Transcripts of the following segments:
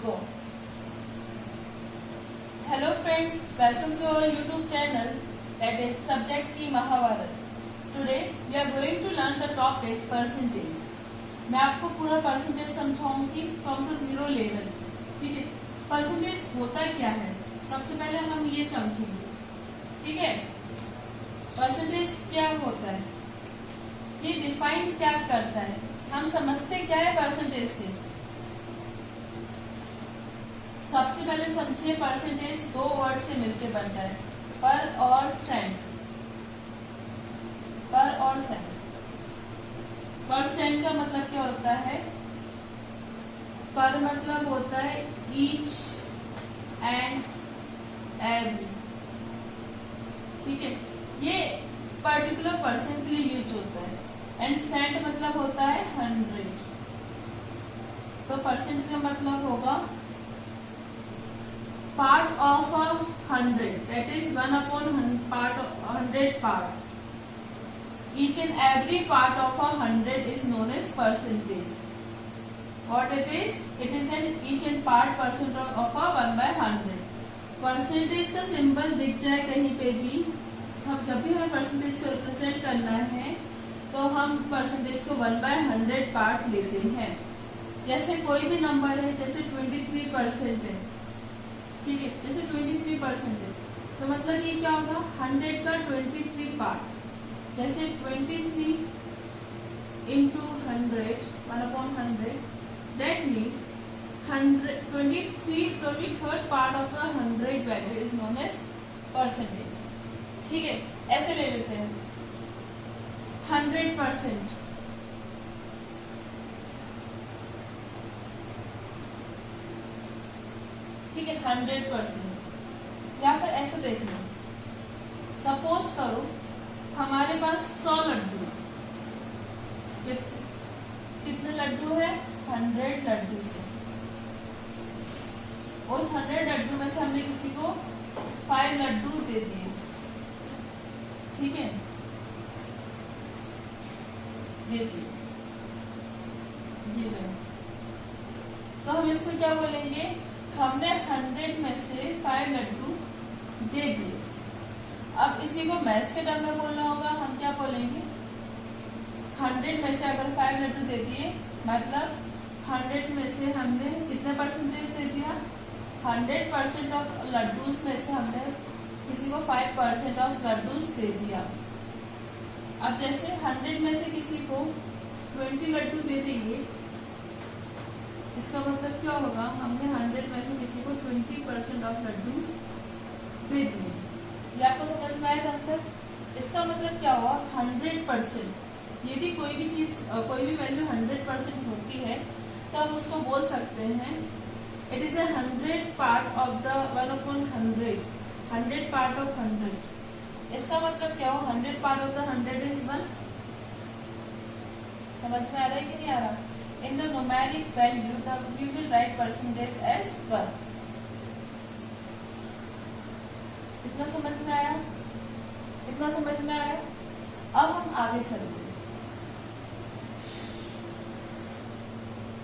go. Hello friends, welcome to our YouTube channel, that is Subject Key Mahabharat. Today we are going to learn the topic percentage. मैं आपको पूरा percentage समझाऊंगी from the zero level. ठीक है, percentage होता क्या है सबसे पहले हम ये समझेंगे. ठीक है, परसेंटेज क्या होता है, ये डिफाइन क्या करता है, हम समझते क्या है परसेंटेज से. सबसे पहले समझिए परसेंटेज दो वर्ड से मिलकर बनता है, पर और सेंट. पर और सेंट. परसेंट का मतलब क्या होता है, पर मतलब होता है ईच एंड एवरी. ठीक है, ये पर्टिकुलर पर्सन के लिए यूज होता है. एंड सेंट मतलब होता है 100. तो परसेंट का मतलब होगा part of 100, that is 1/100 part. Each and every part of 100 is known as percentage. What it is? It is an each and part percent of 1/100. Percentage का सिंबल दिख जाए कहीं पे भी, हम जब भी हमें परसेंटेज को रिप्रेजेंट करना है तो हम परसेंटेज को 1/100 पार्ट लेते हैं. जैसे कोई भी नंबर है, जैसे 23% है. ठीक है, जैसे 23% है तो मतलब ये क्या होगा, 100 का 23 पार्ट. जैसे 23 into 100 1/100, that means 23rd part of the 100 value is known as percentage. ठीक है, ऐसे ले लेते हैं 100%. ठीक है, 100%. या फिर ऐसे देख लो, सपोज करो हमारे पास 100 लड्डू. कितने लड्डू है, 100 लड्डू से. उस 100 लड्डू में से हमने किसी को 5 लड्डू दे दिए. ठीक है, दे दिए. तो हम इसको क्या बोलेंगे, हमने 100 में से 5 लड्डू दे दिए. अब इसी को मैथ्स के टर्म में बोलना होगा, हम क्या बोलेंगे, 100 में से अगर 5 लड्डू दे दिए मतलब 100 में से हमने कितने परसेंटेज दे दिया, 100% ऑफ लड्डूस में से हमने किसी को 5% ऑफ लड्डूस दे दिया. अब जैसे 100 में से किसी को 20 लड्डू दे देंगे, इसका मतलब क्या होगा, हमने 100 में से किसी को 20% ऑफ लड्डूस दे दिए. ये आपको समझ में आया कंसेप्ट. इसका मतलब क्या हुआ, 100%. यदि कोई भी चीज, कोई भी वैल्यू 100% होती है तो हम उसको बोल सकते हैं it is 100 part of the 1/100. 100 part of 100. इसका मतलब क्या हुआ, 100 पार्ट ऑफ द 100 इज 1. समझ में आ रहा है कि नहीं आ रहा. In the numeric value, we will write percentage as 1. इतना समझ में आया, इतना समझ में आया. अब हम आगे चलते हैं.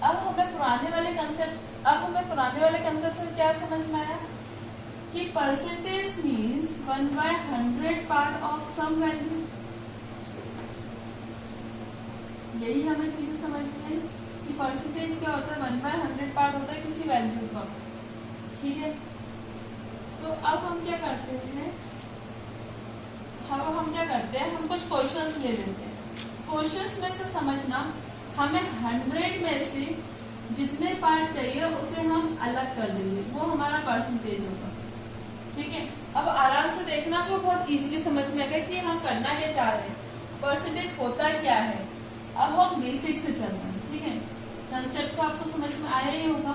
अब हमें पुराने वाले कंसेप्ट से क्या समझ में आया कि percentage means 1/100 part of some value. यही हमें चीजें समझनी है कि परसेंटेज क्या होता है, 1/100 पार्ट होता है किसी वैल्यू का. ठीक है, तो अब हम क्या करते हैं, हम कुछ क्वेश्चंस ले लेते हैं. क्वेश्चंस में से समझना, हमें 100 में से जितने पार्ट चाहिए उसे हम अलग कर देंगे, वो हमारा परसेंटेज होगा. ठीक है, अब आराम से देखना, आपको बहुत इजीली समझ में आएगा कि हम करना क्या चाह रहे हैं, परसेंटेज होता क्या है. अब हम बेसिक से चल रहे हैं. ठीक है, कंसेप्ट तो आपको समझ में आया ही होगा.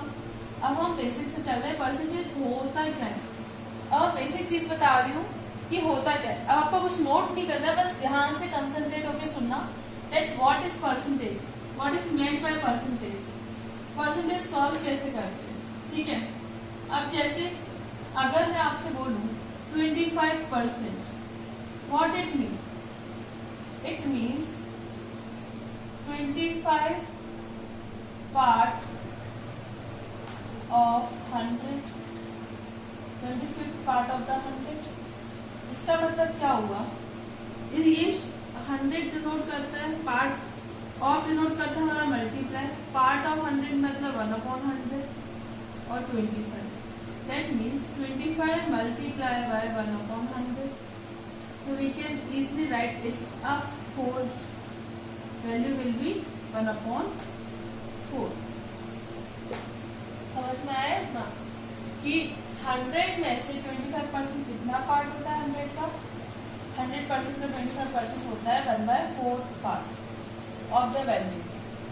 अब हम बेसिक से चल रहे हैं, परसेंटेज होता क्या है. अब बेसिक चीज बता रही हूँ कि होता क्या है. अब आपको कुछ नोट नहीं करना है, बस ध्यान से कंसंट्रेट होकर सुनना that what is percentage, what is meant by percentage. Percentage solve कैसे करते हैं. ठीक है, अब जैसे अगर मैं आपसे बोलूं 25%, what it mean, it means 25 part of 100, 25th part of the 100। इसका मतलब क्या हुआ, ये 100 डिनोट करता है, पार्ट ऑफ डिनोट करता है हमारा मल्टीप्लाई, पार्ट ऑफ 100 मतलब 1/100 और 25। That means 25 multiply by 1/100। So we can easily write it's a 4, value will be 1/4। समझ में आया ना कि 100 में से 25% कितना पार्ट होता है 100 का, 100% में 25% होता है 1/4 पार्ट ऑफ द वैल्यू।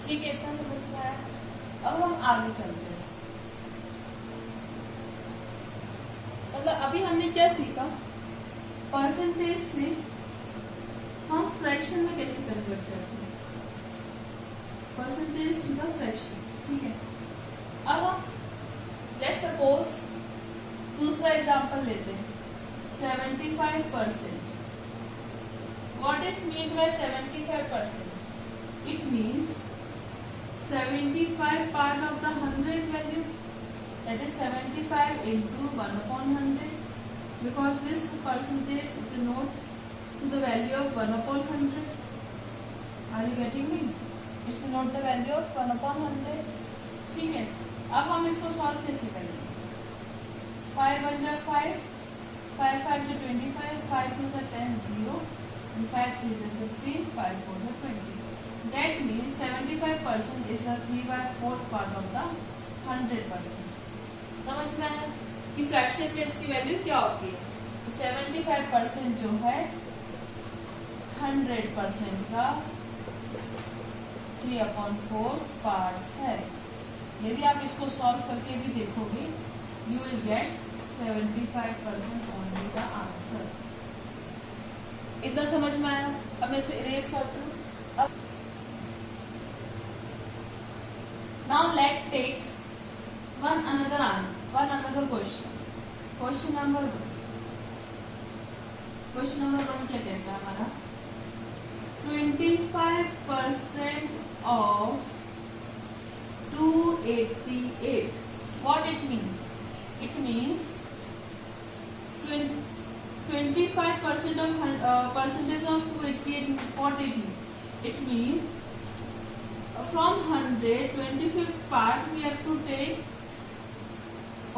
ठीक है, इतना समझ में आया। अब हम आगे चलते हैं। मतलब अभी हमने क्या सीखा, परसेंटेज से हम फ्रैक्शन में कैसे कन्वर्ट करते हैं, परसेंटेज टू द फ्रैक्शन। ठीक है, अब हम लेट्स सपोज दूसरा एग्जांपल लेते हैं, 75%। What is mean by 75%? It means 75 part of the 100 value, that is 75 into 1/100, because this percentage denote to the value of 1/100। Are you getting me? It's not the value of 1/100। ठीक है, अब हम इसको solve कैसे करेंगे? 5 1 जा 5, 5 5 जा 25, 5 2 जा 10 0, 5 3 जा 15, 5 4 जा 20। That means 75% is a 3/4 part of the 100%। समझ में आया कि फ्रैक्शन में इसकी वैल्यू क्या होती है? तो 75% जो है 100% का 3/4 पार्ट है। यदि आप इसको सॉल्व करके भी देखोगे, you will get 75% only the answer. इतना समझ में आया? अब मैं इसे इरेज करती हूँ। अब now let takes one another question। Question number 1 क्या कहता है हमारा? 25% of 288। What it means? It means 25% of percentage of 288। What it means? It means from 100, 25th part we have to take,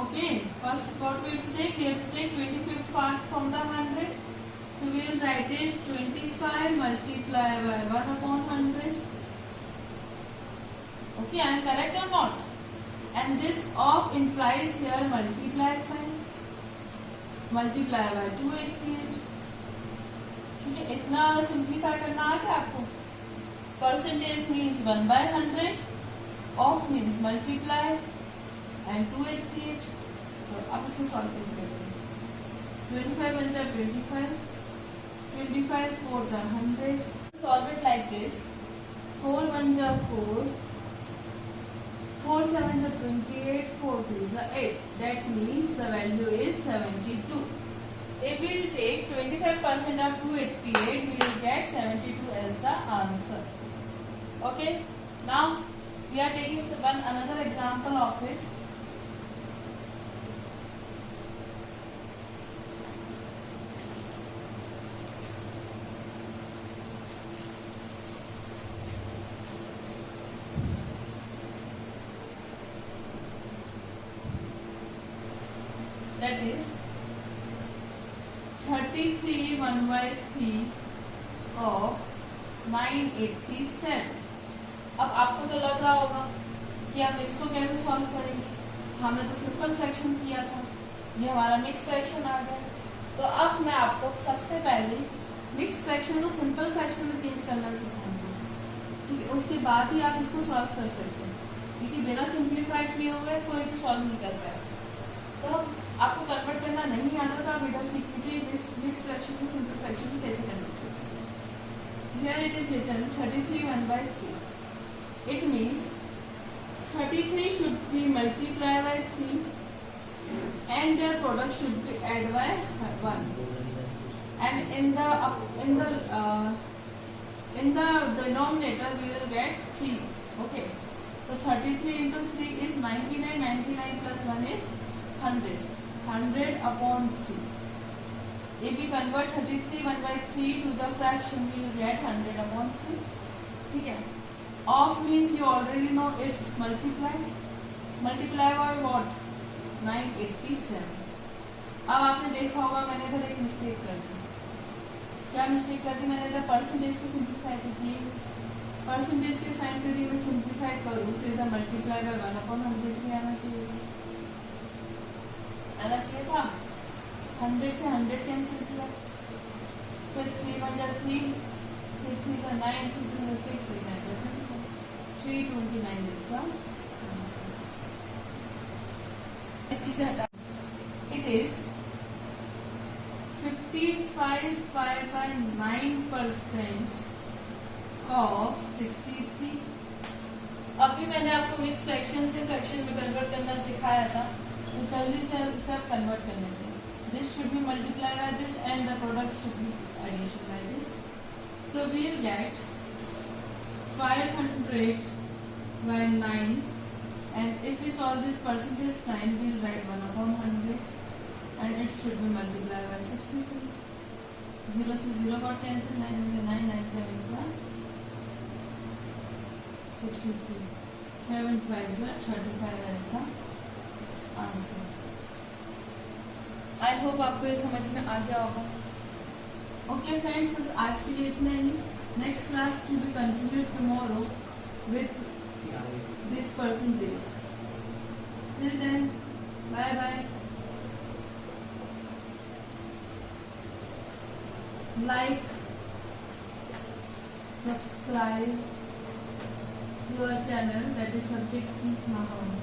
okay, first what we have to take? We have to take 25th part from the 100, so we will write it 25 multiplied by 1/100। Okay, I am correct or not? And this of implies here multiply sign, multiply by 288। ठीक है, इतना simplify करना आ गया आपको? Percentage means 1/100, of means multiply and 288। तो अब इसे solve कैसे करेंगे? 25 1 जा 25, 25 4 जा 100। सॉल्व इट लाइक दिस, 4 1 जा 4, 4 7 जा 28, 4 2 जा 8। That means the value is 72। If we will take 25% of 288, we will get 72 as the answer। Okay, now we are taking another example of it। That is 33 1/3 of 987। अब आपको तो लग रहा होगा कि हम इसको कैसे सॉल्व करेंगे, हमने तो सिंपल फ्रैक्शन किया था, ये हमारा मिक्स फ्रैक्शन आ गया। तो अब मैं आपको सबसे पहले मिक्स फ्रैक्शन को सिंपल फ्रैक्शन में चेंज करना सिखाऊंगी। ठीक है, उसके बाद ही आप इसको सॉल्व कर सकते हैं, क्योंकि बिना सिंप्लीफाइड किए हुए कोई भी सॉल्व नहीं कर पाएगा। तो आपको कन्वर्ट करना नहीं आना तो आप इधर सीख लीजिए मिक्स फ्रैक्शन को सिंपल फ्रैक्शन में कैसे कन्वर्ट करें। Here it is written 33 1/3। It means 33 should be multiplied by 3 and their product should be added by 1, and in the denominator we will get 3। Okay, तो 33 into 3 is 99. 99 plus 1 is 100. 100 upon 3. If we convert 33 1/3 to the fraction, we will get 100 upon 3. ठीक है. Of means you already know it's multiply. Multiply by what? 987. अब आपने देखा होगा मैंने इधर एक मिस्टेक कर दी. क्या मिस्टेक कर दी? मैंने इधर परसेंटेज को सिंप्लीफाई की. परसेंटेज के साइन को यदि मैं सिंप्लीफाई करूँ तो इधर मल्टीप्लाई बाय 1/100 भी आना चाहिए था. 100 से 100 कैंसिल किया, फिर 3 1 जा 3, 3 3 जा 9, 3 2 जा 6, 3 9 जा 329 इसका चीजें हटा. It is 55.9% of 63. अभी मैंने आपको मिक्स फ्रैक्शन से फ्रैक्शन में कन्वर्ट करना सिखाया था, तो जल्दी से हम इसका कन्वर्ट कर लेते हैं. This should be multiply by this and the product should be addition by this. तो we will get 500 by 9, and if we solve this percentage sign, we will write 1/100 and it should be multiplied by 63. 0 से 0 got cancel. 9 से 9, 9 7 से 63, 7 5 से 35 is the answer. I hope आपको ये समझ में आ गया होगा. Okay friends, बस आज के लिए इतना ही. Next class to be continued tomorrow with this percentage. Till then, bye bye. Like, subscribe your channel, that is Subject Mahawani.